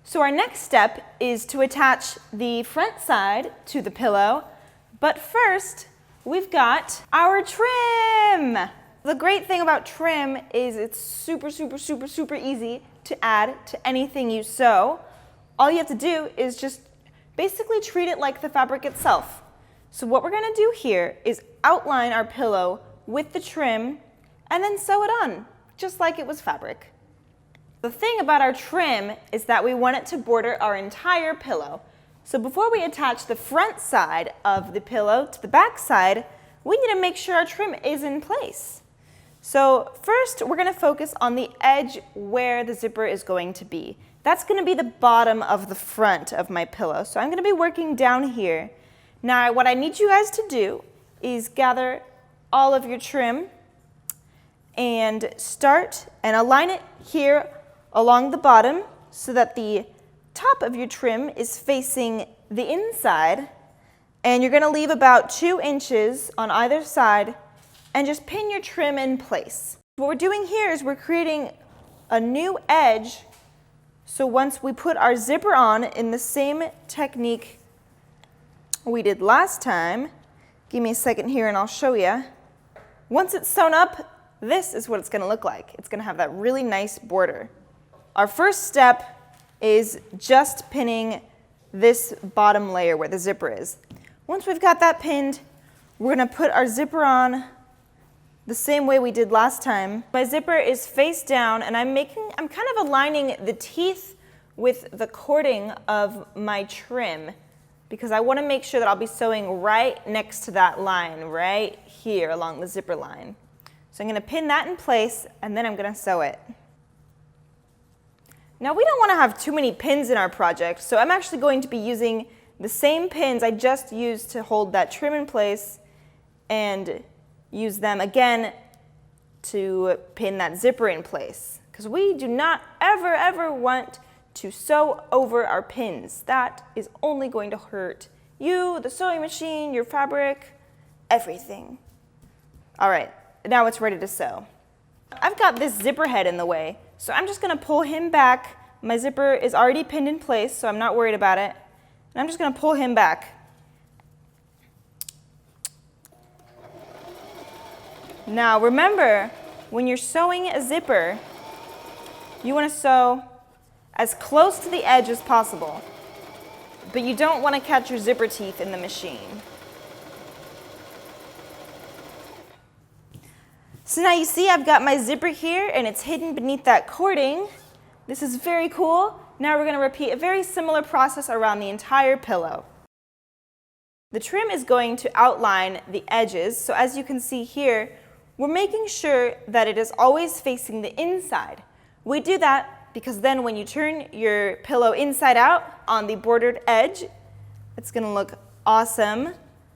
So our next step is to attach the front side to the pillow, but first we've got our trim. The great thing about trim is it's super easy to add to anything you sew. All you have to do is just basically treat it like the fabric itself. So what we're going to do here is outline our pillow with the trim and then sew it on, just like it was fabric. The thing about our trim is that we want it to border our entire pillow. So before we attach the front side of the pillow to the back side, we need to make sure our trim is in place. So first, we're going to focus on the edge where the zipper is going to be. That's going to be the bottom of the front of my pillow. So I'm going to be working down here. Now, what I need you guys to do is gather all of your trim and start and align it here along the bottom so that the top of your trim is facing the inside, and you're going to leave about 2 inches on either side and just pin your trim in place. What we're doing here is we're creating a new edge, so once we put our zipper on in the same technique we did last time, give me a second here and I'll show you. Once it's sewn up, this is what it's going to look like. It's going to have that really nice border. Our first step is just pinning this bottom layer where the zipper is. Once we've got that pinned, we're going to put our zipper on the same way we did last time. My zipper is face down and I'm kind of aligning the teeth with the cording of my trim because I want to make sure that I'll be sewing right next to that line, right here along the zipper line. So I'm going to pin that in place and then I'm going to sew it. Now we don't want to have too many pins in our project, so I'm actually going to be using the same pins I just used to hold that trim in place and use them again to pin that zipper in place. Because we do not ever want to sew over our pins. That is only going to hurt you, the sewing machine, your fabric, everything. All right, now it's ready to sew. I've got this zipper head in the way, so I'm just going to pull him back. My zipper is already pinned in place, so I'm not worried about it. And I'm just going to pull him back. Now remember, when you're sewing a zipper, you want to sew as close to the edge as possible, but you don't want to catch your zipper teeth in the machine. So now you see I've got my zipper here and it's hidden beneath that cording. This is very cool. Now we're going to repeat a very similar process around the entire pillow. The trim is going to outline the edges, so as you can see here, we're making sure that it is always facing the inside. We do that because then when you turn your pillow inside out on the bordered edge, it's going to look awesome.